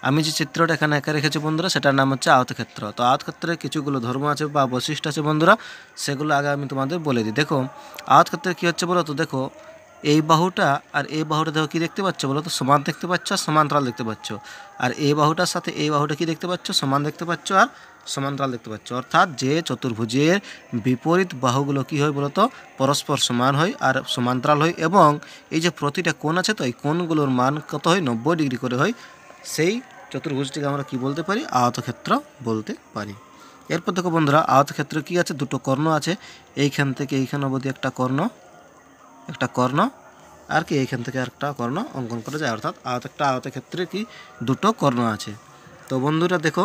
আমি যে চিত্রটা এখানে এঁকে রেখেছি বন্ধুরা, সেটার নাম হচ্ছে আয়তক্ষেত্র। তো আয়তক্ষেত্রের কিছুগুলো ধর্ম আছে বা বৈশিষ্ট্য আছে বন্ধুরা, সেগুলো আগে আমি তোমাদের বলে দিই। দেখো আয়তক্ষেত্রে কী হচ্ছে বলো তো, দেখো এই বাহুটা আর এই বাহুটা দেখো কী দেখতে পাচ্ছ বলো তো, সমান দেখতে পাচ্ছ আর সমান্তরাল দেখতে পাচ্ছ। আর এই বাহুটার সাথে এই বাহুটা কী দেখতে পাচ্ছ, সমান দেখতে পাচ্ছ আর সমান্তরাল দেখতে পাচ্ছ। অর্থাৎ যে চতুর্ভুজের বিপরীত বাহুগুলো কী হয় বলো তো, পরস্পর সমান হয় আর সমান্তরাল হয়, এবং এই যে প্রতিটা কোণ আছে তো এই কোণগুলোর মান কত হয়, 90 ডিগ্রি করে হয়, সেই চতুর্ভুজটিকে আমরা কি বলতে পারি, আয়তক্ষেত্র বলতে পারি। এরপর দেখো বন্ধুরা, আয়তক্ষেত্রে কি আছে, দুটো কর্ণ আছে। এইখান থেকে এইখান অবধি একটা কর্ণ আর কি এইখান থেকে একটা কর্ণ অঙ্কন করা যায়। অর্থাৎ আয়তক্ষেত্রে কি দুটো কর্ণ আছে। তো বন্ধুরা দেখো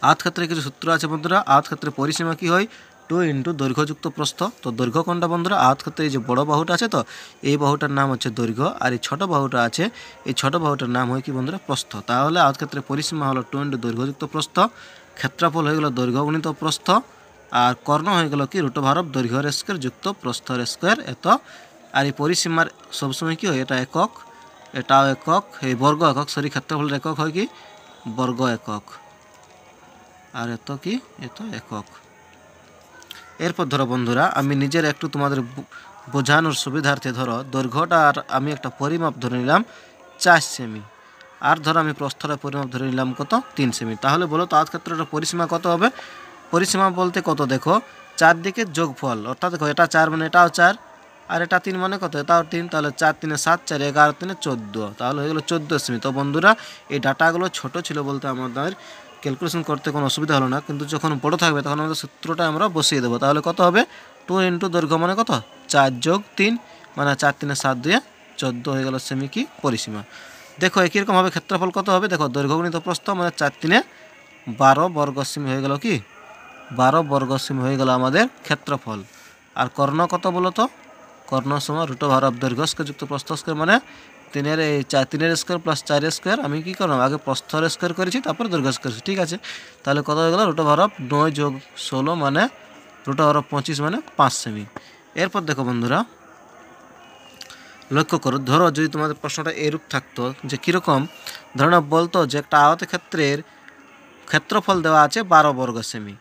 আয়তক্ষেত্রে কিছু সূত্র আছে বন্ধুরা। আয়তক্ষেত্রে পরিসীমা কি হয়, 2 ইন্টু দৈর্ঘ্যযুক্ত প্রস্থ। তো দৈর্ঘ্য কোনটা বন্ধুরা, আয়তক্ষেত্রে এই যে বড় বাহুটা আছে তো এই বাহুটার নাম হচ্ছে দৈর্ঘ্য, আর এই ছোট বাহুটা আছে এই ছোট বাহুটার নাম হয় কি বন্ধুরা, প্রস্থ। তাহলে আয়তক্ষেত্রে পরিসীমা হলো 2 ইন্টু দৈর্ঘ্যযুক্ত প্রস্থ, ক্ষেত্রফল হয়ে গেল দৈর্ঘ্য গুণিত প্রস্থ, আর কর্ণ হয়ে গেল কি √, দৈর্ঘ্যের স্কয়ার যুক্ত প্রস্থের স্কয়ার এত। আর এই পরিসীমার সবসময় কি হয়, এটা একক, এটাও একক, এই বর্গ একক, ক্ষেত্রফলের একক হয় কি বর্গ একক, আর এত কি এত একক। এরপর ধরো বন্ধুরা, আমি নিজের একটু তোমাদের বোঝানোর সুবিধার্থে ধরো দৈর্ঘ্যটা আর আমি একটা পরিমাপ ধরে নিলাম 4 সেমি, আর ধরো আমি প্রস্থটা পরিমাপ ধরে নিলাম কত, 3 সেমি। তাহলে বলো তো আয়তক্ষেত্রটা পরিসীমা কত হবে। পরিসীমা বলতে কত, দেখো চারদিকে যোগফল, অর্থাৎ দেখো এটা 4 মানে এটাও 4, আর এটা 3 মানে কত, এটাও 3, তাহলে 4 3 7, 4 11 3 14, তাহলে হয়ে গেলো 14 সেমি। তো বন্ধুরা এই ডাটাগুলো ছোট ছিল বলতে আমাদের ক্যালকুলেশন করতে কোনো অসুবিধা হলো না, কিন্তু যখন বড় থাকবে তখন আমাদের সূত্রটা আমরা বসিয়ে দেবো। তাহলে কত হবে, 2 ইন্টু দৈর্ঘ্য মানে কত 4 যোগ 3 মানে 4 3 7 2 14 হয়ে গেল সেমি কি পরিসীমা। দেখো একই রকমভাবে ক্ষেত্রফল কত হবে, দেখো দৈর্ঘ্য গুণিত প্রস্থ মানে 4 3 12 বর্গ সেমি হয়ে গেল কি 12 বর্গ সেমি হয়ে গেল আমাদের ক্ষেত্রফল। আর কর্ণ কত বলো তো, কর্ণ সমান √, দৈর্ঘ্য স্কয়ার যুক্ত প্রস্থ স্কয়ার মানে 3 স্কয়ার প্লাস 4 স্কয়ার। আমি কি করলাম, আগে প্রস্থের স্কয়ার করেছি তারপরে দৈর্ঘ্য স্কয়ার করেছি, ঠিক আছে। তাহলে কত হয়ে গেল √, 9 যোগ 16 মানে √25 মানে 5 সেমি। এরপর দেখো বন্ধুরা লক্ষ্য করো, ধরো যদি তোমাদের প্রশ্নটা এরূপ থাকতো যে কীরকম, ধরো না বলতো যে একটা আয়তক্ষেত্রের ক্ষেত্রফল দেওয়া আছে 12 বর্গ সেমি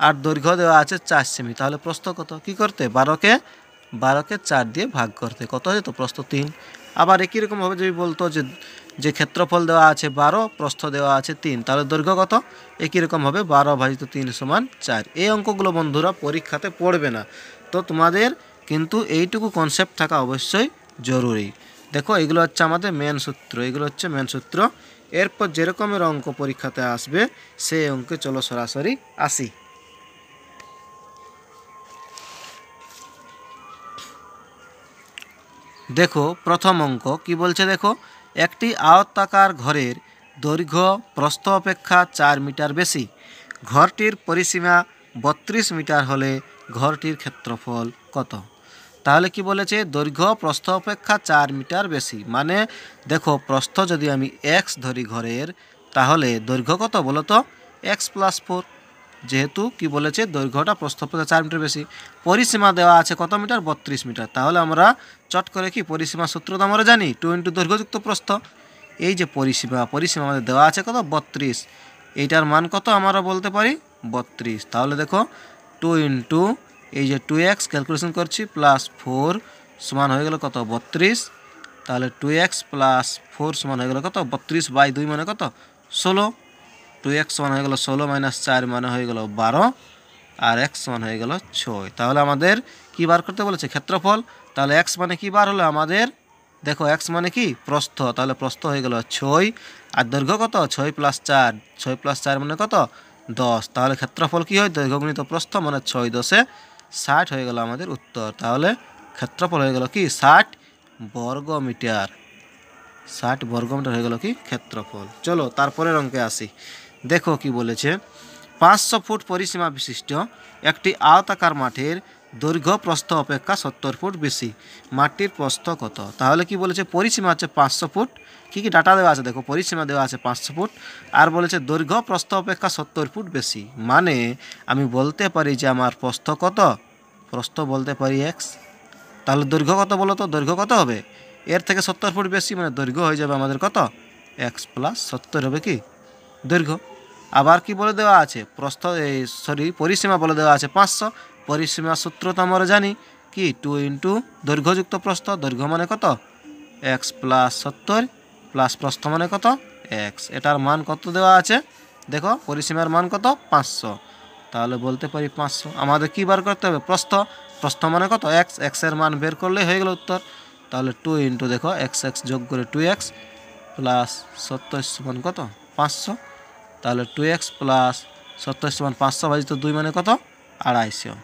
আর দৈর্ঘ্য দেওয়া আছে 4 সেমি, তাহলে প্রস্থ কত, কি করতে 12কে 4 দিয়ে ভাগ করতে, কত হয়ে যেত প্রস্থ 3। আবার একই রকমভাবে যদি বলতো যে ক্ষেত্রফল দেওয়া আছে 12, প্রস্থ দেওয়া আছে 3, তাহলে দৈর্ঘ্য কত, একই রকমভাবে 12/3 সমান 4। এই অঙ্কগুলো বন্ধুরা পরীক্ষাতে পড়বে না, তো তোমাদের কিন্তু এইটুকু কনসেপ্ট থাকা অবশ্যই জরুরি। দেখো এগুলো হচ্ছে আমাদের মেন সূত্র, এগুলো হচ্ছে মেন সূত্র। এরপর যেরকমের অঙ্ক পরীক্ষাতে আসবে সেই অঙ্কে চলো সরাসরি আসি। দেখো প্রথম অঙ্ক কি বলছে, দেখো একটি আয়তাকার ঘরের দৈর্ঘ্য প্রস্থ অপেক্ষা 4 মিটার বেশি, ঘরটির পরিসীমা 32 মিটার হলে ঘরটির ক্ষেত্রফল কত। তাহলে কি বলেছে, দৈর্ঘ্য প্রস্থ অপেক্ষা 4 মিটার বেশি, মানে দেখো প্রস্থ যদি আমি x ধরি ঘরের, তাহলে দৈর্ঘ্য কত বলো তো x + 4, যেহেতু কি বলেছে দৈর্ঘ্যটা প্রস্থ অপেক্ষা 4 মিটার বেশি। পরিসীমা দেওয়া আছে কত মিটার, 32 মিটার। তাহলে আমরা চট করে কি পরিসীমা সূত্র তো আমরা জানি, 2 ইন্টু দৈর্ঘ্যযুক্ত প্রস্থ। এই যে পরিসীমা আমাদের দেওয়া আছে কত 32, এইটার মান কত আমরা বলতে পারি 32। তাহলে দেখো 2 ইন্টু এই যে 2x ক্যালকুলেশন করছি +4 সমান হয়ে গেল কত 32। তাহলে 2x + 4 সমান হয়ে গেল কত 32/2 মানে কত 16। 2x সমান হয়ে গেল 16 - 4 মানে হয়ে গেল 12, আর x সমান হয়ে গেল 6। তাহলে আমাদের কি বার করতে বলেছে, ক্ষেত্রফল। তাহলে x মানে কি বার হলো আমাদের, দেখো x মানে কি প্রস্থ, তাহলে প্রস্থ হয়ে গেল 6, আর দৈর্ঘ্য কত 6 + 4, 6 + 4 মানে কত 10। তাহলে ক্ষেত্রফল কি হয়, দৈর্ঘ্য গুণিত প্রস্থ মানে 6 × 10 = 60 হয়ে গেল আমাদের উত্তর। তাহলে ক্ষেত্রফল হয়ে গেল কি 60 বর্গমিটার, 60 বর্গমিটার হয়ে গেল কি ক্ষেত্রফল। চলো তারপরের অঙ্কে আসি। দেখো কি বলেছে, 500 ফুট পরিসীমা বিশিষ্ট একটি আয়তাকার মাঠের দৈর্ঘ্য প্রস্থ অপেক্ষা 70 ফুট বেশি, মাঠটির প্রস্থ কত। তাহলে কি বলেছে, পরিসীমা হচ্ছে 500 ফুট, কী কী ডাটা দেওয়া আছে দেখো, পরিসীমা দেওয়া আছে 500 ফুট, আর বলেছে দৈর্ঘ্য প্রস্থ অপেক্ষা 70 ফুট বেশি, মানে আমি বলতে পারি যে আমার প্রস্থ কত, প্রস্থ বলতে পারি x, তাহলে দৈর্ঘ্য কত বলো তো, দৈর্ঘ্য কত হবে, এর থেকে 70 ফুট বেশি, মানে দৈর্ঘ্য হয়ে যাবে আমাদের কত এক্স প্লাস 70 হবে কি দৈর্ঘ্য। আবার কি বলে দেওয়া আছে প্রস্থ পরিসীমা বলে দেওয়া আছে 500। পরিসীমা সূত্র তো আমরা জানি কি 2 ইন্টু দৈর্ঘ্যযুক্ত প্রস্থ, দৈর্ঘ্য মানে কত এক্স প্লাস 70 প্লাস প্রস্থ মানে কত এক্স। এটার মান কত দেওয়া আছে দেখো, পরিসীমার মান কত 500, তাহলে বলতে পারি 500। আমাদের কি বার করতে হবে প্রস্থ, প্রস্থ মানে কত এক্স, এক্সের মান বের করলেই হয়ে গেল উত্তর। তাহলে 2 ইন্টু দেখো এক্স এক্স যোগ করে 2x প্লাস 70 সমান কত 500। তাহলে 2x প্লাস 70 সমান 500 ভাজিত 2 মানে কত 250,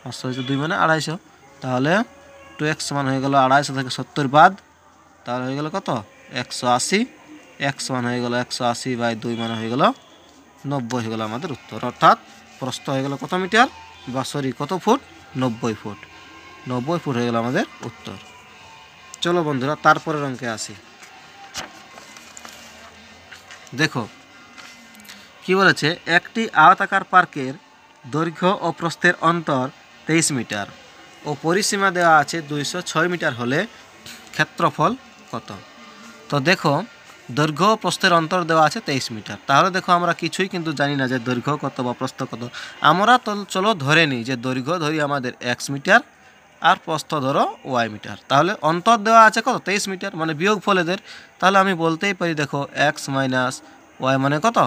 500 ভাজিত 2 মানে 250। তাহলে 2x সমান হয়ে গেল 250 থেকে 70 বাদ, তাহলে হয়ে গেল কত 180। x সমান হয়ে গেল 180 বাই 2 মানে হয়ে গেল 90 হয়ে গেল আমাদের উত্তর। অর্থাৎ প্রস্থ হয়ে গেল কত মিটার বা কত ফুট 90 ফুট, 90 ফুট হয়ে গেল আমাদের উত্তর। চলো বন্ধুরা তারপরের অঙ্কে আসি। দেখো কি বলেছে, একটি আয়তাকার পার্কের দৈর্ঘ্য ও প্রস্থের অন্তর 23 মিটার ও পরিসীমা দেওয়া আছে 206 মিটার হলে ক্ষেত্রফল কত। তো দেখো দৈর্ঘ্য ও প্রস্থের অন্তর দেওয়া আছে 23 মিটার। তাহলে দেখো আমরা কিছুই কিন্তু জানি না যে দৈর্ঘ্য কত বা প্রস্থ কত। আমরা তো চলো ধরে নিই যে দৈর্ঘ্য ধরি আমাদের x মিটার আর প্রস্থ ধরো y মিটার। তাহলে অন্তর দেওয়া আছে কত 23 মিটার, মানে বিয়োগফল এদের। তাহলে আমি বলতেই পারি দেখো x মাইনাস y মানে কত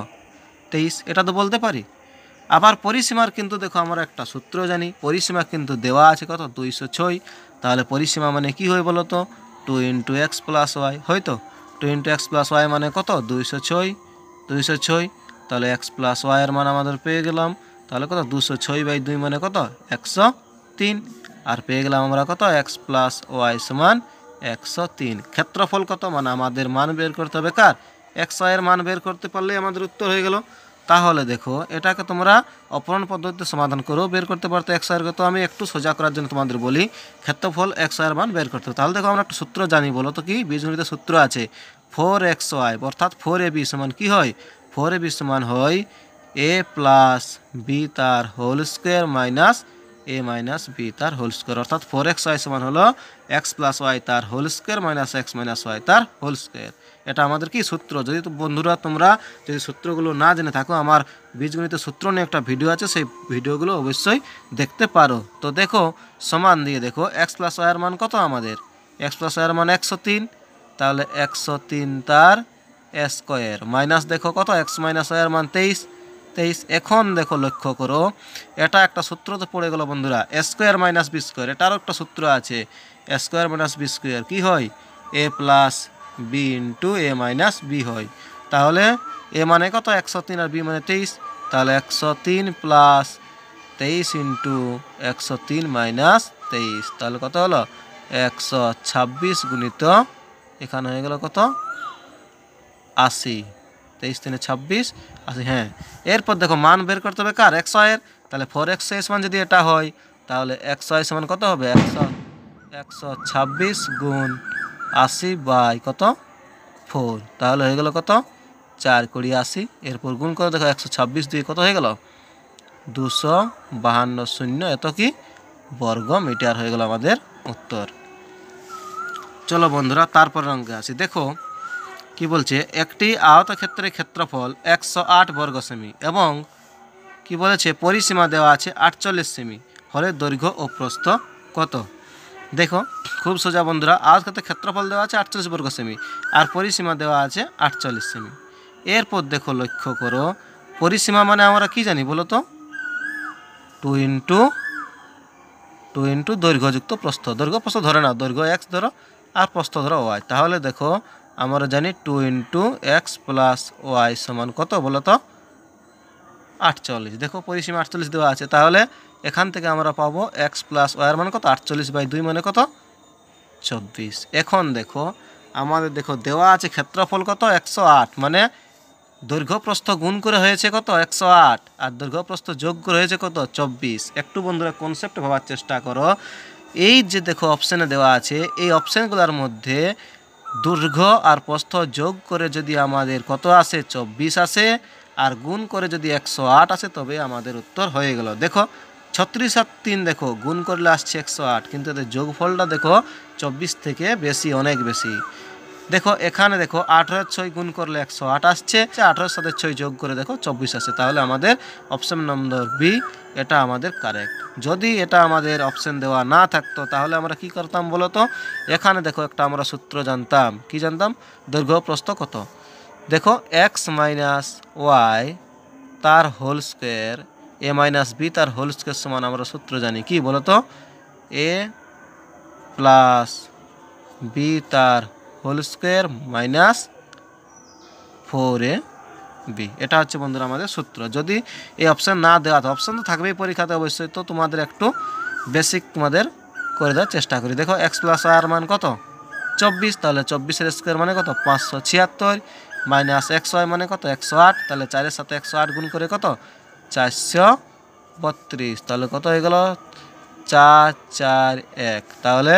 23, এটা তো বলতে পারি। আবার পরিসীমার কিন্তু দেখো আমরা একটা সূত্র জানি, পরিসীমা কিন্তু দেওয়া আছে কত 206। তাহলে পরিসীমা মানে কি হয় বলো তো 2 ইন্টু এক্স প্লাস ওয়াই, হয়তো 2 ইন্টু এক্স প্লাস ওয়াই মানে কত 206। তাহলে এক্স প্লাস ওয়াইয়ের মান আমাদের পেয়ে গেলাম। তাহলে কত 206 বাই 2 মানে কত 103। আর পেয়ে গেলাম আমরা কত এক্স প্লাস ওয়াই সমান 103। ক্ষেত্রফল কত, মানে আমাদের মান বের করতে হবে কার এক্স ওয়াইয়ের মান বের করতে পারলেই আমাদের উত্তর হয়ে গেল। তাহলে দেখো এটাকে তোমরা অপরণ পদ্ধতিতে সমাধান করো, বের করতে পারতো এক্স ওয়াইয়ের। তো আমি একটু সোজা করার জন্য তোমাদের বলি ক্ষেত্রফল এক্স ওয়াইয়ের মান বের করতে। তাহলে দেখো আমরা একটা সূত্র জানি, বলো তো কি বীজগণিতের সূত্র আছে 4xy অর্থাৎ 4ab সমান কি হয় 4ab সমান হয় a প্লাস বি তার whole square minus a minus b তার হোল স্কোয়ার। অর্থাৎ 4xy সমান হলো এক্স প্লাস ওয়াই তার whole square minus x minus y তার হোল স্কোয়ার। এটা আমাদের কি সূত্র। যদি বন্ধুরা তোমরা যদি সূত্রগুলো না জেনে থাকো, আমার বীজগণিতের সূত্র নিয়ে একটা ভিডিও আছে, সেই ভিডিওগুলো অবশ্যই দেখতে পারো। তো দেখো সমান দিয়ে দেখো এক্স প্লাস ওয়াইয়ের মান কত আমাদের এক্স প্লাস ওয়াইয়ের মান 103। তাহলে 103 তার স্কোয়ার মাইনাস দেখো কত এক্স মাইনাস ওয়াইয়ের মান 23। এখন দেখো লক্ষ্য করো, এটা একটা সূত্র তো পড়ে গেল বন্ধুরা, স্কোয়ার মাইনাস বি স্কোয়ার। এটারও একটা সূত্র আছে স্কোয়ার মাইনাস বি স্কোয়ার কি হয় এ প্লাস বি ইন্টু এ মাইনাস বি হয়। তাহলে এ মানে কত 103 আর বি মানে 23। তাহলে 103 প্লাস 23 ইন্টু 103 মাইনাস 23, তাহলে কত হলো 126 গুণিত এখানে হয়ে গেল কত 80। 23 3 26 80। হ্যাঁ, এরপর দেখো মান বের করতে হবে কার এক্স ওয়াইয়ের। তাহলে 4xy সমান যদি এটা হয় তাহলে এক্স ওয়াই সমান কত হবে 126 গুণ 80 বাই কত 4। তাহলে হয়ে গেল কত 4 কুড়ি 80। এরপর গুণ করে দেখো 126 দিয়ে কত হয়ে গেল 252 শূন্য এত কি বর্গ মিটার হয়ে গেল আমাদের উত্তর। চলো বন্ধুরা তারপরের অঙ্কে আসি। দেখো কি বলছে, একটি আয়তক্ষেত্রের ক্ষেত্রফল 108 বর্গ সেমি এবং কি বলেছে পরিসীমা দেওয়া আছে 48 সেমি হলে দৈর্ঘ্য ও প্রস্থ কত। দেখো খুব সোজা বন্ধুরা, আয়তক্ষেত্রের ক্ষেত্রফল দেওয়া আছে 48 বর্গ সেমি আর পরিসীমা দেওয়া আছে 48 সেমি। এরপর দেখো লক্ষ্য করো, পরিসীমা মানে আমরা কি জানি বলো তো 2 ইন্টু দৈর্ঘ্যযুক্ত প্রস্থ। দৈর্ঘ্য প্রস্থ ধরে না, দৈর্ঘ্য এক্স ধরো আর প্রস্থ ধরো ওয়াই। তাহলে দেখো আমরা জানি 2 ইন্টু এক্স প্লাস ওয়াই সমান কত বলো তো 48। দেখো পরিসীমা 48 দেওয়া আছে, তাহলে এখান থেকে আমরা পাবো এক্স প্লাস ওয়াইয়ের মান কত 48 বাই 2 মানে কত 24। এখন দেখো আমাদের দেখো দেওয়া আছে ক্ষেত্রফল কত 108, মানে দৈর্ঘ্য প্রস্থ গুণ করে হয়েছে কত 108 আর দৈর্ঘ্য প্রস্থ যোগ করে হয়েছে কত 24। একটু বন্ধুরা কনসেপ্ট ভাবার চেষ্টা করো। এই যে দেখো অপশানে দেওয়া আছে, এই অপশানগুলোর মধ্যে দৈর্ঘ্য আর প্রস্থ যোগ করে যদি আমাদের কত আসে 24 আসে আর গুণ করে যদি 108 আসে তবে আমাদের উত্তর হয়ে গেল। দেখো 36 আর 3 দেখো গুণ করলে আসছে 108, কিন্তু এদের যোগফলটা দেখো 24 থেকে বেশি, অনেক বেশি। দেখো এখানে দেখো 18 6 গুণ করলে 108 আসছে, 18 সাথে 6 যোগ করে দেখো 24 আসছে। তাহলে আমাদের অপশন নম্বর বি এটা আমাদের কারেক্ট। যদি এটা আমাদের অপশন দেওয়া না থাকতো তাহলে আমরা কি করতাম বলো তো? এখানে দেখো একটা আমরা সূত্র জানতাম, কি জানতাম? দৈর্ঘ্য প্রস্থ কত। দেখো এক্স মাইনাস ওয়াই তার হোল স্কোয়ার এ মাইনাস বি তার হোল স্কোয়ার সমান আমরা সূত্র জানি কি বলো তো? এ প্লাস বি তার হোল স্কোয়ার মাইনাস 4ab, এটা হচ্ছে বন্ধুরা আমাদের সূত্র। যদি এই অপশান না দেওয়া, অপশান তো থাকবেই পরীক্ষাতে অবশ্যই, তো তোমাদের একটু বেসিক তোমাদের করে দেওয়ার চেষ্টা করি। দেখো এক্স প্লাস আর মান কত? 24, তাহলে 24-এর স্কোয়ার মানে কত? 576, মাইনাস এক্স ওয়াই মানে কত? 108, তাহলে 4-এর সাথে 108 গুণ করে কত? 432, তাহলে কত হয়ে গেল? 4 4 1, তাহলে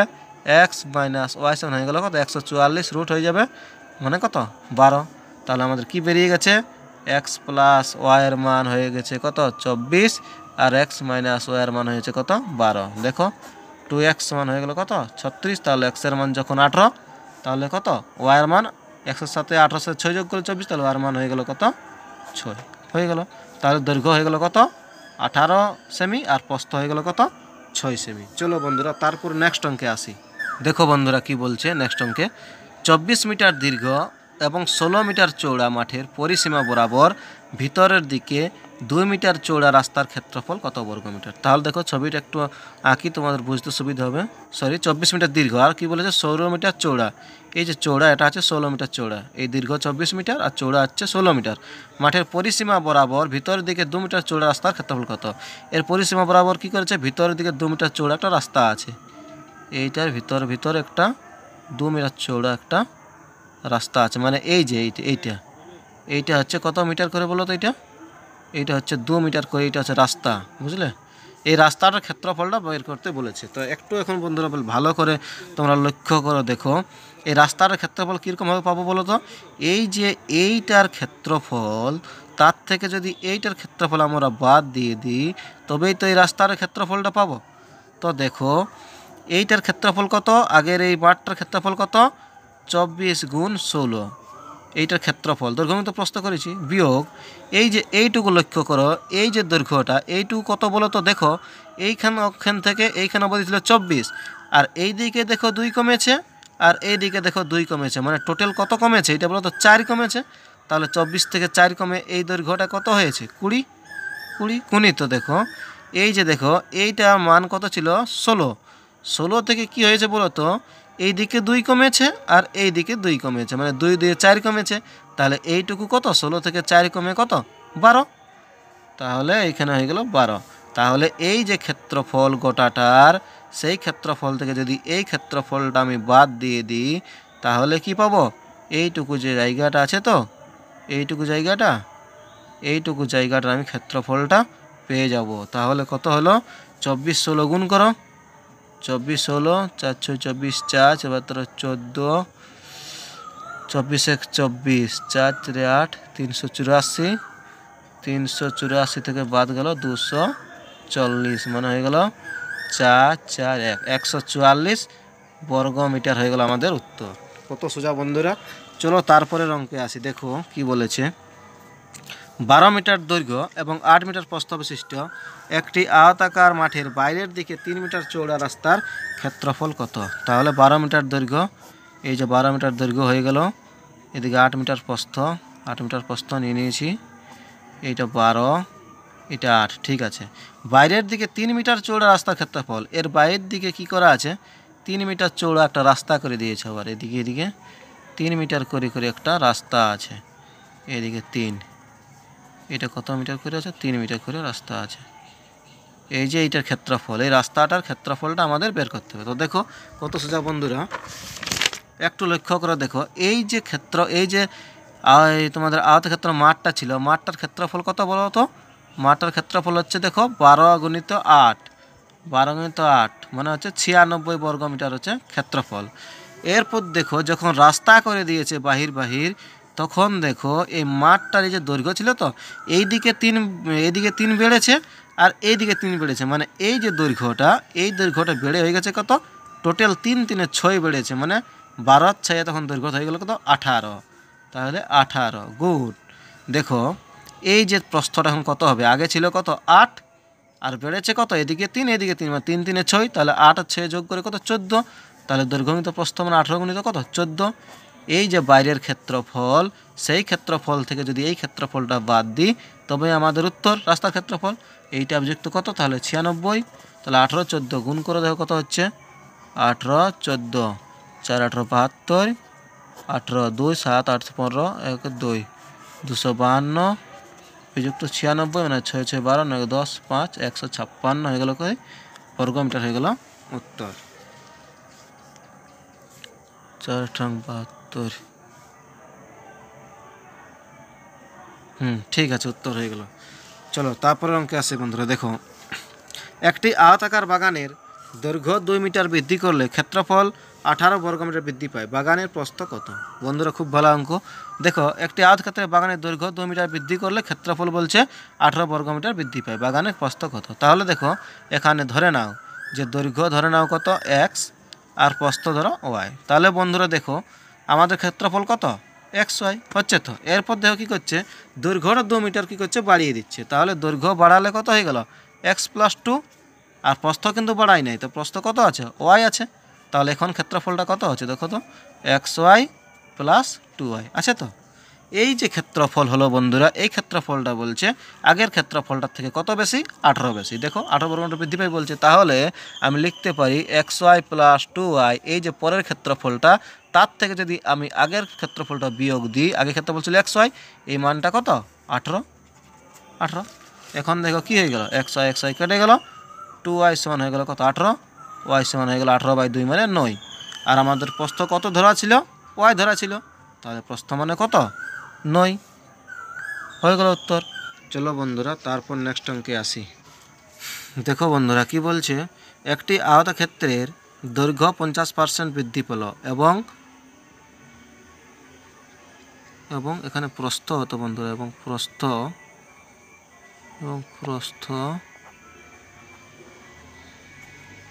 এক্স মাইনাস ওয়াই সমান হয়ে গেল কত? 144 রুট হয়ে যাবে মানে কত? 12। তাহলে আমাদের কি বেরিয়ে গেছে? এক্স প্লাস ওয়াইয়ের মান হয়ে গেছে কত? 24, আর এক্স মাইনাস ওয়াইয়ের মান হয়েছে কত? 12। দেখো 2x সমান হয়ে গেল কত? 36, তাহলে এক্সের মান যখন 18 তাহলে কত? ওয়াইয়ের মান 100 সাথে 18 সাথে 6 যোগ করে 24, তাহলে ওয়াইয়ের মান হয়ে গেল কত? 6 হয়ে গেল। তাহলে দৈর্ঘ্য হয়ে গেল কত? 18 সেমি, আর প্রস্থ হয়ে গেল কত? 6 সেমি। চলো বন্ধুরা তারপর নেক্সট অঙ্কে আসি। দেখো বন্ধুরা কি বলছে নেক্সট অঙ্কে, 24 মিটার দীর্ঘ এবং 16 মিটার চৌড়া মাঠের পরিসীমা বরাবর ভিতরের দিকে 2 মিটার চৌড়া রাস্তার ক্ষেত্রফল কত বর্গমিটার? তাহলে দেখো ছবিটা একটু আঁকি, তোমাদের বুঝতে সুবিধা হবে। 24 মিটার দীর্ঘ, আর কি বলেছে? 16 মিটার চৌড়া। এই যে চৌড়া এটা আছে 16 মিটার চৌড়া, এই দীর্ঘ 24 মিটার আর চৌড়া হচ্ছে 16 মিটার। মাঠের পরিসীমা বরাবর ভিতরের দিকে 2 মিটার চৌড়া রাস্তার ক্ষেত্রফল কত? এর পরিসীমা বরাবর কি করেছে? ভিতরের দিকে 2 মিটার চৌড়া একটা রাস্তা আছে, এইটার ভিতর একটা 2 মিটার চৌড়া একটা রাস্তা আছে, মানে এই যে এইটা হচ্ছে কত মিটার করে বলো তো? এইটা হচ্ছে 2 মিটার করে, এইটা হচ্ছে রাস্তা, বুঝলে? এই রাস্তাটার ক্ষেত্রফলটা বের করতে বলেছে। তো একটু এখন বন্ধুরা ভালো করে তোমরা লক্ষ্য করো, দেখো এই রাস্তাটার ক্ষেত্রফল কীরকমভাবে পাবো বলো তো? এই যে এইটার ক্ষেত্রফল, তার থেকে যদি এইটার ক্ষেত্রফল আমরা বাদ দিয়ে দিই তবেই তো এই রাস্তার ক্ষেত্রফলটা পাবো। তো দেখো এইটার ক্ষেত্রফল কত? আগের এই মাঠটার ক্ষেত্রফল কত? 24 গুণ 16, এইটার ক্ষেত্রফল। দৈর্ঘ্য আমি তো প্রশ্ন করেছি, বিয়োগ এই যে এইটুকু লক্ষ্য করো, এই যে দৈর্ঘ্যটা এইটুকু কত বলো তো? দেখো ওখান থেকে এইখানে অবধি ছিল 24, আর এই দিকে দেখো 2 কমেছে, আর এই দিকে দেখো 2 কমেছে, মানে টোটাল কত কমেছে এটা বলো তো? 4 কমেছে। তাহলে 24 থেকে 4 কমে এই দৈর্ঘ্যটা কত হয়েছে? 20 গুণিত দেখো এই যে দেখো এইটার মান কত ছিল? 16 থেকে কি হয়েছে বলো তো? এই দিকে 2 কমেছে আর এই দিকে 2 কমেছে, মানে 2 2 4 কমেছে। তাহলে এইটুকু কত? 16 থেকে 4 কমে কত? 12। তাহলে এইখানে হয়ে গেল 12। তাহলে এই যে ক্ষেত্রফল গোটাটার, সেই ক্ষেত্রফল থেকে যদি এই ক্ষেত্রফলটা আমি বাদ দিয়ে দিই তাহলে কি পাবো? এইটুকু যে জায়গাটা আছে, তো এইটুকু জায়গাটা আমি ক্ষেত্রফলটা পেয়ে যাব। তাহলে কত হলো? 24 16 গুণ করো, 24 16, 4 6 24, 4 4 14, 24 1 24, 4 4 8, 384, 384 থেকে বাদ গেল 240, মানে হয়ে গেল 4 4 1, 144 বর্গ মিটার হয়ে গেল আমাদের উত্তর। কত সোজা বন্ধুরা। চলো তারপরের অঙ্কে আসি। দেখো কি বলেছে, 12 মিটার দৈর্ঘ্য এবং 8 মিটার প্রস্থ বিশিষ্ট একটি আয়তাকার মাঠের বাইরের দিকে 3 মিটার চৌড়া রাস্তার ক্ষেত্রফল কত? তাহলে 12 মিটার দৈর্ঘ্য, এই যে 12 মিটার দৈর্ঘ্য হয়ে গেল, এদিকে 8 মিটার প্রস্থ, 8 মিটার প্রস্থ নিয়ে নিয়েছি, এইটা 12, এটা 8, ঠিক আছে। বাইরের দিকে 3 মিটার চৌড়া রাস্তার ক্ষেত্রফল, এর বাইরের দিকে কি করা আছে? 3 মিটার চৌড়া একটা রাস্তা করে দিয়েছে, আবার এদিকে 3 মিটার করে একটা রাস্তা আছে, এদিকে 3, এটা কত মিটার করে আছে? 3 মিটার করে রাস্তা আছে। এই যে এইটার ক্ষেত্রফল, এই রাস্তাটার ক্ষেত্রফলটা আমাদের বের করতে হবে। তো দেখো কত সোজা বন্ধুরা, একটু লক্ষ্য করে দেখো এই যে এই যে তোমাদের আয়তক্ষেত্র মাঠটা ছিল, মাঠটার ক্ষেত্রফল কত বলো তো? মাঠটার ক্ষেত্রফল হচ্ছে দেখো 12 গুণিত 8, 12 গুণিত 8 মানে হচ্ছে 96 বর্গ মিটার হচ্ছে ক্ষেত্রফল। এরপর দেখো যখন রাস্তা করে দিয়েছে বাহির তখন দেখো এই মাঠটার এই যে দৈর্ঘ্য ছিল, তো এইদিকে 3 বেড়েছে আর এইদিকে 3 বেড়েছে, মানে এই যে দৈর্ঘ্যটা বেড়ে হয়ে গেছে কত? টোটাল 3 3 6 বেড়েছে, মানে 12 6 তখন দৈর্ঘ্য হয়ে গেল কত 18, তাহলে 18 গুড। দেখো এই যে প্রস্থটা এখন কত হবে, আগে ছিল কত 8 আর বেড়েছে কত এদিকে 3 এদিকে 3 মানে 3 3 6, তাহলে 8 আর 6 যোগ করে কত 14, তাহলে দৈর্ঘ্য গুণিত প্রস্থ মানে 18 গুণিত কত 14। এই যে বাইরের ক্ষেত্রফল, সেই ক্ষেত্রফল থেকে যদি এই ক্ষেত্রফলটা বাদ দিই তবে আমাদের উত্তর রাস্তার ক্ষেত্রফল। এইটা যুক্ত কত, তাহলে 96, তাহলে 18 14 গুণ করে দেখো কত হচ্ছে 18 14 4 18 72, 18 2 7 8 15 1 2 252 বিযুক্ত 96 মানে 6 6 12 9 10 5 156 হয়ে গেল কই বর্গমিটার হয়ে গেল উত্তর। 4 72, ঠিক আছে, উত্তর হয়ে গেল। চলো তারপরে অঙ্কে আসে বন্ধুরা। দেখো একটি আয়তাকার বাগানের দৈর্ঘ্য 2 মিটার বৃদ্ধি করলে ক্ষেত্রফল 18 বর্গমিটার বৃদ্ধি পায়, বাগানের প্রস্থ কত? বন্ধুরা খুব ভালো অঙ্ক। দেখো একটি আয়তক্ষেত্রের বাগানের দৈর্ঘ্য 2 মিটার বৃদ্ধি করলে ক্ষেত্রফল বলছে 18 বর্গমিটার বৃদ্ধি পায়, বাগানের প্রস্থ কত? তাহলে দেখো এখানে ধরে নাও যে দৈর্ঘ্য ধরে নাও কত x আর প্রস্থ ধরো y। তাহলে বন্ধুরা দেখো আমাদের ক্ষেত্রফল কত xy হচ্ছে। তো এরপর দেখো কী করছে, দৈর্ঘ্যটা 2 মিটার কী করছে বাড়িয়ে দিচ্ছে, তাহলে দৈর্ঘ্য বাড়ালে কত হয়ে গেল x + 2, আর প্রস্থ কিন্তু বাড়াই নাই, তো প্রস্থ কত আছে y আছে। তাহলে এখন ক্ষেত্রফলটা কত হচ্ছে দেখো তো xy + 2y আছে। তো এই যে ক্ষেত্রফল হলো বন্ধুরা, এই ক্ষেত্রফলটা বলছে আগের ক্ষেত্রফলটার থেকে কত বেশি 18 বেশি। দেখো 18 বর্গমিটার বৃদ্ধি পাই বলছে, তাহলে আমি লিখতে পারি xy + 2y, এই যে পরের ক্ষেত্রফলটা তার থেকে যদি আমি আগের ক্ষেত্রফলটা বিয়োগ দিই, আগের ক্ষেত্রফল ছিল xy, এই মানটা কত 18। এখন দেখো কি হয়ে গেল xy কেটে গেল, 2y সমান হয়ে গেল কত 18, y সমান হয়ে গেল 18/2 মানে 9। আর আমাদের প্রস্থ কত ধরা ছিল y ধরা ছিল, তাহলে প্রস্থ মানে কত 9 হয়ে গেল উত্তর। চলো বন্ধুরা তারপর নেক্সট অঙ্কে আসি। দেখো বন্ধুরা কি বলছে, একটি আয়তক্ষেত্রের দৈর্ঘ্য 50% বৃদ্ধি পেল এবং এখানে প্রস্থ হতো বন্ধুরা, এবং প্রস্থ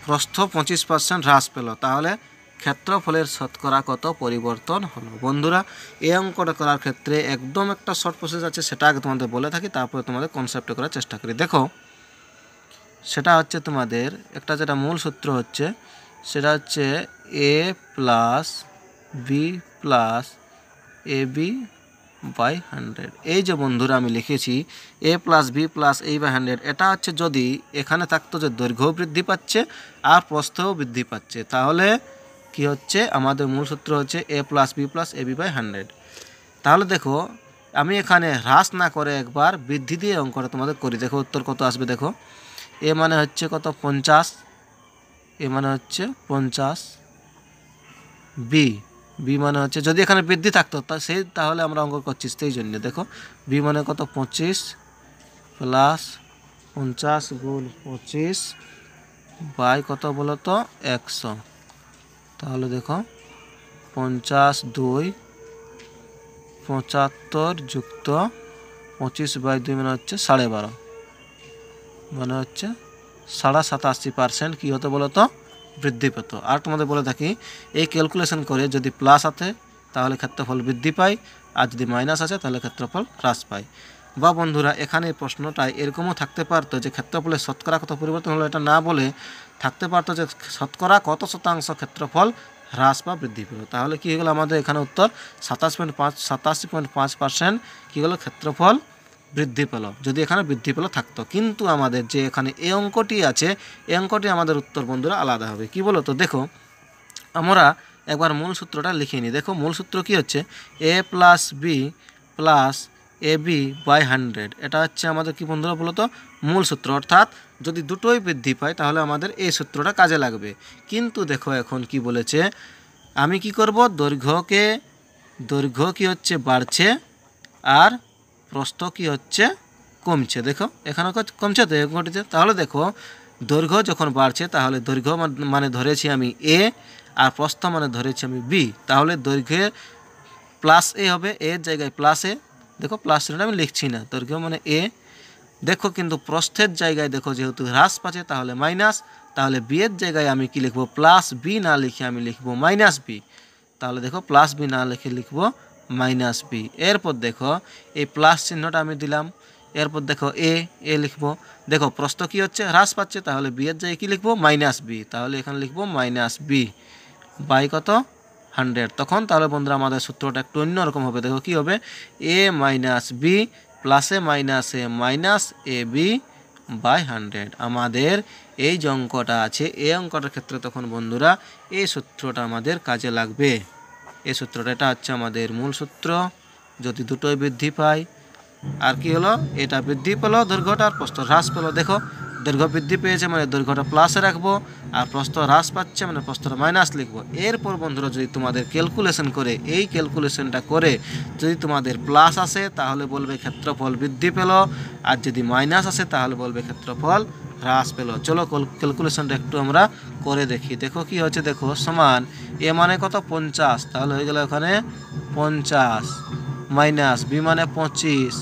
25% হ্রাস পেল, তাহলে ক্ষেত্রফলের শতকরা কত পরিবর্তন হলো? বন্ধুরা এই অঙ্কটা করার ক্ষেত্রে একদম একটা শর্ট প্রসেস আছে, সেটা আগে তোমাদের বলে থাকি, তারপরে তোমাদের কনসেপ্টে করার চেষ্টা করি। দেখো সেটা হচ্ছে তোমাদের একটা যেটা মূল সূত্র হচ্ছে, সেটা হচ্ছে a + b + ab/100। এই যে বন্ধুরা আমি লিখেছি a + b + a/100, এটা হচ্ছে যদি এখানে থাকতো যে দৈর্ঘ্য বৃদ্ধি পাচ্ছে আর প্রস্থও বৃদ্ধি পাচ্ছে, তাহলে কি হচ্ছে আমাদের মূল সূত্র হচ্ছে a + b + ab/100। তাহলে দেখো আমি এখানে হ্রাস না করে একবার বৃদ্ধি দিয়ে অঙ্কটা তোমাদের করি। দেখো উত্তর কত আসবে। দেখো এ মানে হচ্ছে কত 50, এ মানে হচ্ছে 50, বি মানে হচ্ছে যদি এখানে বৃদ্ধি থাকতো তাহলে আমরা অঙ্ক করছি সেই জন্য। দেখো বি মানে কত 25 + 50 × 25 বাই কত বলো তো 100। তাহলে দেখো 50 2 75 যুক্ত 25/2 মানে হচ্ছে 12.5, মানে হচ্ছে 87% কী হতো বলো তো বৃদ্ধি পেত। আর তোমাদের বলে থাকি এই ক্যালকুলেশন করে যদি প্লাস আছে তাহলে ক্ষেত্রফল বৃদ্ধি পায়, আর যদি মাইনাস আছে তাহলে ক্ষেত্রফল হ্রাস পায়। বা বন্ধুরা এখানে প্রশ্নটায় এরকমও থাকতে পারতো যে ক্ষেত্রফলের শতকরা কত পরিবর্তন হলো, এটা না বলে থাকতে পারতো যে শতকরা কত শতাংশ ক্ষেত্রফল হ্রাস বা বৃদ্ধি পেল। তাহলে কী হয়ে গেলো আমাদের এখানে উত্তর 87.5% কী হলো ক্ষেত্রফল বৃদ্ধি পেল, যদি এখানে বৃদ্ধি পেল থাকতো। কিন্তু আমাদের যে এখানে এই অঙ্কটি আছে, এই অঙ্কটি আমাদের উত্তর বন্ধুরা আলাদা হবে। কি বলো তো, দেখো আমরা একবার মূল সূত্রটা লিখে নিই। দেখো মূল সূত্র কি হচ্ছে a + b + ab/100, এটা হচ্ছে আমাদের কি বন্ধুরা বলো তো মূল সূত্র। অর্থাৎ যদি দুটোই বৃদ্ধি পায় তাহলে আমাদের এই সূত্রটা কাজে লাগবে। কিন্তু দেখো এখন কি বলেছে, আমি কি করব, দৈর্ঘ্য কি হচ্ছে বাড়ছে আর প্রস্থ কি হচ্ছে কমছে। দেখো এখানে কমছে তো ঘটিতে। তাহলে দেখো দৈর্ঘ্য যখন বাড়ছে তাহলে দৈর্ঘ্য মানে ধরেছি আমি a আর প্রস্থ মানে ধরেছি আমি b, তাহলে দৈর্ঘ্যে +a হবে, এর জায়গায় +a। দেখো প্লাস আমি লিখছি না, দৈর্ঘ্য মানে a। দেখো কিন্তু প্রস্থের জায়গায় দেখো যেহেতু হ্রাস পাচ্ছে তাহলে মাইনাস, তাহলে b এর জায়গায় আমি কি লিখবো +b না লিখে আমি লিখবো -b। তাহলে দেখো প্লাস বি না লিখে লিখবো মাইনাস বি। এরপর দেখো এই প্লাস চিহ্নটা আমি দিলাম, এরপর দেখো এ লিখবো। দেখো প্রস্থ কী হচ্ছে, হ্রাস পাচ্ছে, তাহলে বি এর জায়গায় কী লিখবো, মাইনাস বি। তাহলে এখানে লিখবো মাইনাস বি বাই কত 100। তখন তাহলে বন্ধুরা আমাদের সূত্রটা একটু অন্যরকম হবে। দেখো কী হবে, এ মাইনাস বি প্লাসে মাইনাসে মাইনাস এ বি বাই 100। আমাদের এই যে অঙ্কটা আছে এই অঙ্কটার ক্ষেত্রে তখন বন্ধুরা এই সূত্রটা আমাদের কাজে লাগবে। এই সূত্রটা এটা হচ্ছে আমাদের মূল সূত্র। যদি দুটোই বৃদ্ধি পায়, আর কি হলো, এটা বৃদ্ধি পেলো দৈর্ঘ্যটা আর প্রস্থ হ্রাস পেলো। দেখো দৈর্ঘ্য বৃদ্ধি পেয়েছে মানে দৈর্ঘ্যটা প্লাসে রাখবো, আর প্রস্থ হ্রাস পাচ্ছে মানে প্রস্থটা মাইনাস লিখবো। এরপর বন্ধুরা যদি তোমাদের ক্যালকুলেশন করে, এই ক্যালকুলেশনটা করে যদি তোমাদের প্লাস আসে তাহলে বলবে ক্ষেত্রফল বৃদ্ধি পেল, আর যদি মাইনাস আসে তাহলে বলবে ক্ষেত্রফল হ্রাস পেল। চলো ক্যালকুলেশনটা একটু আমরা করে দেখি। দেখো কি হচ্ছে, দেখো সমান এ মানে কত 50, তাহলে হয়ে গেল এখানে 50 মাইনাস বি মানে 25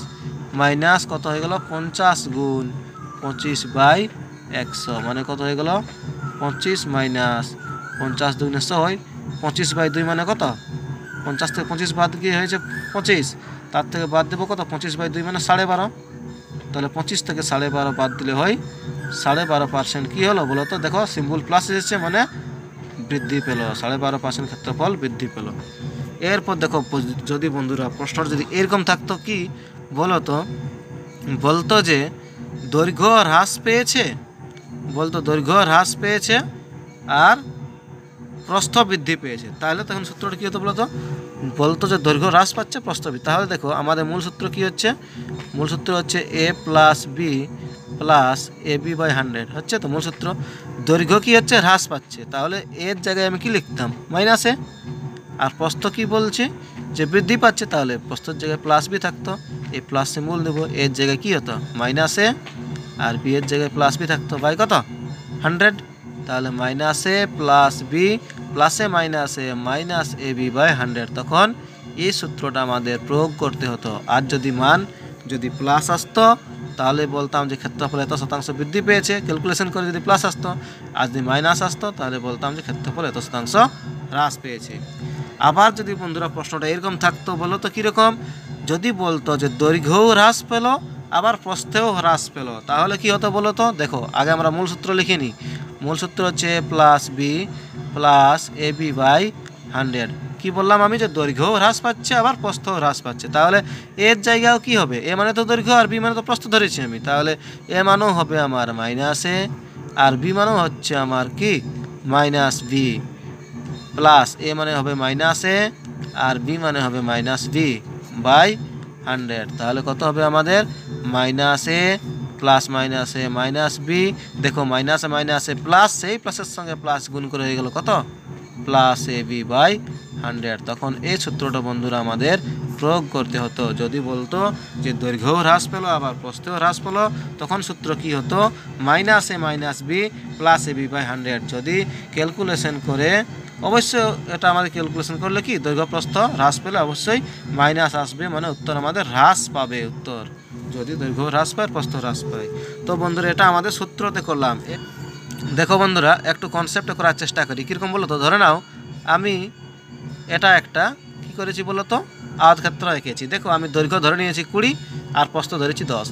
মাইনাস কত হয়ে গেল 50 গুণ 25 বাই 100 মানে কত হয়ে গেল 25 মাইনাস 50 দুগুণে 100 হয় 25 বাই 2 মানে কত 50 থেকে 25 বাদ গিয়ে হয়েছে 25, তার থেকে বাদ দেবো কত 25 বাই 2 মানে 12.5। তাহলে 25 থেকে 12.5 বাদ দিলে হয় 12.5%। কী হলো বলো তো, দেখো সিম্বল প্লাস এসেছে মানে বৃদ্ধি পেল, 12.5% ক্ষেত্রফল বৃদ্ধি পেল। এরপর দেখো যদি বন্ধুরা প্রশ্নটা যদি এরকম থাকতো কি বলতো যে দৈর্ঘ্য হ্রাস পেয়েছে, দৈর্ঘ্য হ্রাস পেয়েছে আর প্রস্থ বৃদ্ধি পেয়েছে, তাহলে তখন সূত্রটা কী হতো বলতো যে দৈর্ঘ্য হ্রাস পাচ্ছে প্রস্থ বৃদ্ধি। তাহলে দেখো আমাদের মূল সূত্র কী হচ্ছে, মূল সূত্র হচ্ছে A plus B plus A B by 100 হচ্ছে তো মূল সূত্র। দৈর্ঘ্য কী হচ্ছে, হ্রাস পাচ্ছে, তাহলে এর জায়গায় আমি কি লিখতাম মাইনাস এ, আর প্রস্থ কি বলছে যে বৃদ্ধি পাচ্ছে, তাহলে প্রস্থের জায়গায় প্লাস বি থাকতো, এই প্লাস সিম্বল দেবো, এর জায়গায় কী হতো মাইনাস এ, আর বি এর জায়গায় প্লাস বি থাকতো বাই কত 100। তাহলে মাইনাস এ প্লাস বি প্লাসে মাইনাসে মাইনাস এ বি বাই 100। তখন এই সূত্রটা আমাদের প্রয়োগ করতে হতো। আর যদি প্লাস আসতো তাহলে বলতাম যে ক্ষেত্রফল এত শতাংশ বৃদ্ধি পেয়েছে, ক্যালকুলেশন করে যদি প্লাস আসতো, আর যদি মাইনাস আসতো তাহলে বলতাম যে ক্ষেত্রফল এত শতাংশ হ্রাস পেয়েছে। আবার যদি বন্ধুরা প্রশ্নটা এরকম থাকতো, বলো তো কীরকম, যদি বলতো যে দৈর্ঘ্যও হ্রাস পেল আবার প্রস্থেও হ্রাস পেল, তাহলে কি হতো বলো তো। দেখো আগে আমরা মূল সূত্র লিখে নিই। মূল সূত্র হচ্ছে A plus B plus A B by 100। কী বললাম আমি, যে দৈর্ঘ্যও হ্রাস পাচ্ছে আবার প্রস্থও হ্রাস পাচ্ছে, তাহলে এর জায়গাও কি হবে, এ মানে তো দৈর্ঘ্য আর বি মানে তো প্রস্থ ধরেছি আমি, তাহলে এ মানও হবে আমার মাইনাস এ আর বি মানও হচ্ছে আমার কি মাইনাস বি, প্লাস এ মানে হবে মাইনাস এ আর বি মানে হবে মাইনাস বি বাই 100। তাহলে কত হবে আমাদের minus A plus minus a minus B. দেখো মাইনাসে মাইনাসে প্লাস, সেই প্লাসের সঙ্গে প্লাস গুণ করে হয়ে গেল কত প্লাস এ বি বাই 100। তখন এই সূত্রটা বন্ধুরা আমাদের প্রয়োগ করতে হতো। যদি বলতো যে দৈর্ঘ্যও হ্রাস পেলো আবার প্রস্থেও হ্রাস পেলো, তখন সূত্র কি হতো minus a minus b plus A B by 100। যদি ক্যালকুলেশন করে, অবশ্যই এটা আমাদের ক্যালকুলেশন করলে কি দৈর্ঘ্য প্রস্থ হ্রাস পেলে অবশ্যই মাইনাস আসবে, মানে উত্তর আমাদের হ্রাস পাবে উত্তর, যদি দৈর্ঘ্য হ্রাস পায় প্রস্থ হ্রাস পায়। তো বন্ধুরা এটা আমাদের সূত্রতে করলাম। দেখো বন্ধুরা একটু কনসেপ্টে করার চেষ্টা করি, কীরকম বলো তো, ধরে নাও আমি এটা একটা কী করেছি বলো তো আয়তক্ষেত্র এঁকেছি। দেখো আমি দৈর্ঘ্য ধরে নিয়েছি 20 আর প্রস্থ ধরেছি 10।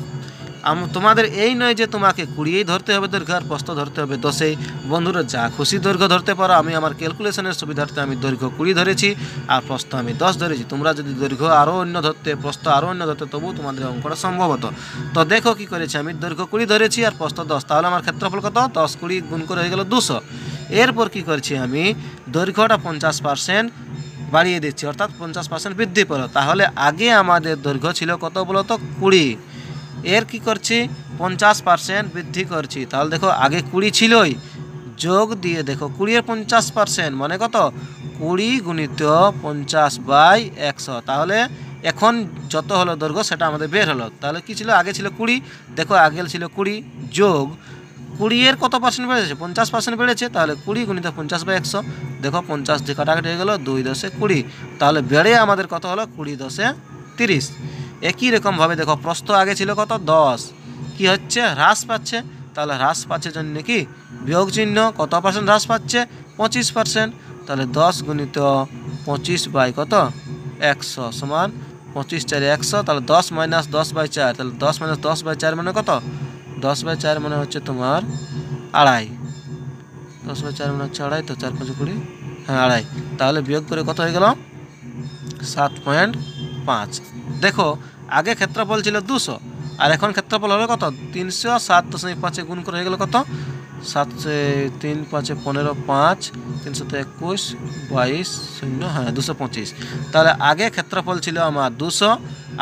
তোমাদের এই নয় যে তোমাকে 20 ধরতে হবে দৈর্ঘ্য আর প্রস্থ ধরতে হবে 10। বন্ধুরা যা খুশি দৈর্ঘ্য ধরতে পারো, আমি আমার ক্যালকুলেশনের সুবিধার্থে আমি দৈর্ঘ্য 20 ধরেছি আর প্রস্থ আমি 10 ধরেছি। তোমরা যদি দৈর্ঘ্য আরও অন্য ধরতে, প্রস্থ আরও অন্য ধরতে, তবু তোমাদের অঙ্কটা সম্ভব হতো। তো দেখো কী করেছি, আমি দৈর্ঘ্য 20 ধরেছি আর প্রস্থ 10, তাহলে আমার ক্ষেত্রফল কত 10 20 গুণ করে হয়ে গেল 200। এরপর কি করেছি আমি দৈর্ঘ্যটা 50% বাড়িয়ে দিচ্ছি, অর্থাৎ 50% বৃদ্ধি পেল। তাহলে আগে আমাদের দৈর্ঘ্য ছিল কত বলো তো 20, এর কি করছি 50% বৃদ্ধি করছি। তাহলে দেখো আগে 20 ছিলই, যোগ দিয়ে দেখো 20 এর 50% মানে কত 20 গুণিত 50 বাই 100। তাহলে এখন যত হলো দৈর্ঘ্য সেটা আমাদের বের হলো। তাহলে কি ছিল, আগে ছিল 20, দেখো আগে ছিল 20 যোগ 20 এর কত পার্সেন্ট বেড়েছে 50% বেড়েছে, তাহলে 20 গুণিত 50 বাই 100। দেখো 50 দিয়ে কাটাকাটি হয়ে গেলো 2 10 20, তাহলে বেড়ে আমাদের কত হলো 20 10 30। একই রকমভাবে দেখো প্রস্থ আগে ছিল কত 10, কি হচ্ছে হ্রাস পাচ্ছে, তাহলে হ্রাস পাচ্ছে জন্য কি বিয়োগ চিহ্ন, কত পার্সেন্ট হ্রাস পাচ্ছে 25%, তাহলে 10 গুণিত 25 বাই কত 100 সমান 25 4 100, তাহলে 10 মাইনাস 10/4, তাহলে 10 মাইনাস 10/4 মানে কত 10/4 মানে হচ্ছে তোমার আড়াই। 10/4 মানে হচ্ছে আড়াই, তো 4 5 20, হ্যাঁ আড়াই। তাহলে বিয়োগ করে কত হয়ে গেল 7.5। দেখো আগে ক্ষেত্রফল ছিল 200 আর এখন ক্ষেত্রফল হলো কত 300, 7.5 গুণ করে হয়ে গেল কত 7 3 5 15 5 321 22 0, হ্যাঁ 225। তাহলে আগে ক্ষেত্রফল ছিল আমার 200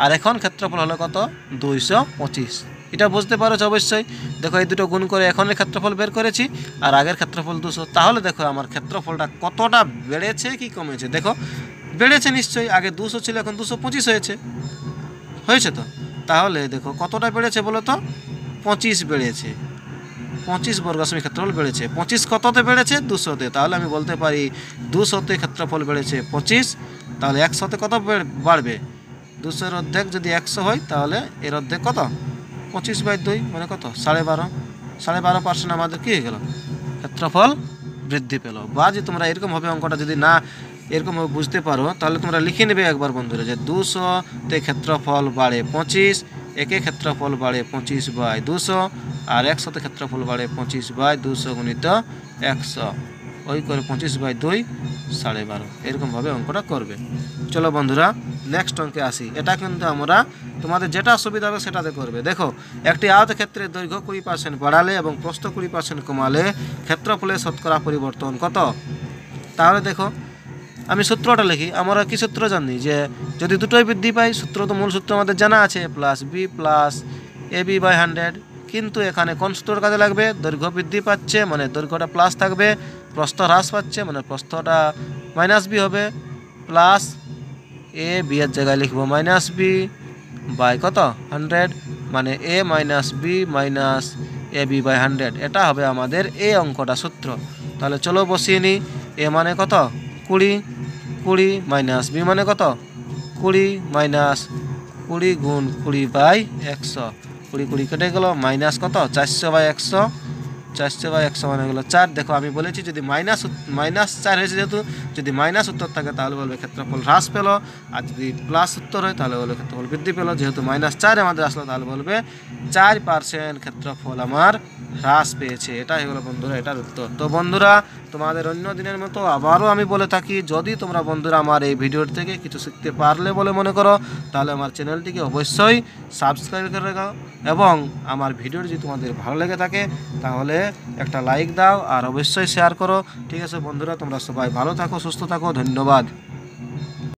আর এখন ক্ষেত্রফল হলো কত 225। এটা বুঝতে পারছো অবশ্যই। দেখো এই দুটো গুণ করে এখনের ক্ষেত্রফল বের করেছি আর আগের ক্ষেত্রফল 200। তাহলে দেখো আমার ক্ষেত্রফলটা কতটা বেড়েছে কি কমেছে। দেখো বেড়েছে নিশ্চয়ই, আগে 200 ছিল এখন 225 হয়েছে, হয়েছে তো। তাহলে দেখো কতটা বেড়েছে বলো তো 25 বেড়েছে, 25 বর্গ সেমি ক্ষেত্রফল বেড়েছে। 25 কততে বেড়েছে 200তে, তাহলে আমি বলতে পারি 200তে ক্ষেত্রফল বেড়েছে 25। তাহলে 100তে কত বাড়বে 200-এর অর্ধেক যদি 100 হয় তাহলে এর অর্ধেক কত 25/2 মানে কত 12.5% আমাদের কী হয়ে গেল ক্ষেত্রফল বৃদ্ধি পেল। বা যে তোমরা এরকমভাবে অঙ্কটা যদি না এরকমভাবে বুঝতে পারো তাহলে তোমরা লিখে নেবে একবার বন্ধুরা যে 200তে ক্ষেত্রফল বাড়ে 25, একে ক্ষেত্রফল বাড়ে 25/200 আর 100তে ক্ষেত্রফল বাড়ে 25/200 গুণিত 100 ওই করে 25/2 12.5। এরকমভাবে অঙ্কটা করবে। চলো বন্ধুরা নেক্সট অঙ্কে আসি। এটা কিন্তু আমরা তোমাদের যেটা সুবিধা হবে সেটাতে করবে। দেখো একটি আয়তক্ষেত্রের দৈর্ঘ্য 20% বাড়ালে এবং প্রস্থ 20% কমালে ক্ষেত্রফলের শতকরা পরিবর্তন কত। তাহলে দেখো আমি সূত্রটা লিখি। আমরা কি সূত্র জানি যে যদি দুটোই বৃদ্ধি পাই, সূত্র তো মূল সূত্র আমাদের জানা আছে +b + ab/100। কিন্তু এখানে কোন সূত্রর কাজে লাগবে, দৈর্ঘ্য বৃদ্ধি পাচ্ছে মানে দৈর্ঘ্যটা প্লাস থাকবে, প্রস্থ হ্রাস পাচ্ছে মানে প্রস্থটা -b হবে, প্লাস a b এর জায়গায় লিখব -b বাই কত 100 মানে a - b - ab/100। এটা হবে আমাদের এই অঙ্কটা সূত্র। তাহলে চলো বসিয়ে নিই। a মানে কত 20, 20 - b মানে কত 20 - 20 গুণ 20/100, 20 20 কেটে গেল মাইনাস কত 400/100, 400/100 মানে গেলো 4। দেখো আমি বলেছি যদি -4 হয়েছে, যেহেতু যদি মাইনাস উত্তর থাকে তাহলে বলবে ক্ষেত্রফল হ্রাস পেল, আর যদি প্লাস উত্তর হয় তাহলে বলবে ক্ষেত্রফল বৃদ্ধি পেল। যেহেতু -4 আমাদের আসলো তাহলে বলবে 4% ক্ষেত্রফল আমার হ্রাস পেয়েছে। এটা হয়ে গেলো বন্ধুরা এটার উত্তর। তো বন্ধুরা তোমাদের অন্য দিনের মতো আবারও আমি বলে থাকি, যদি তোমরা বন্ধুরা আমার এই ভিডিওর থেকে কিছু শিখতে পারলে বলে মনে করো তাহলে আমার চ্যানেলটিকে অবশ্যই সাবস্ক্রাইব করে রাখো এবং আমার ভিডিও যদি তোমাদের ভালো লেগে থাকে তাহলে একটা লাইক দাও আর অবশ্যই শেয়ার করো। ঠিক আছে বন্ধুরা, তোমরা সবাই ভালো থাকো, সুস্থ থাকো, ধন্যবাদ।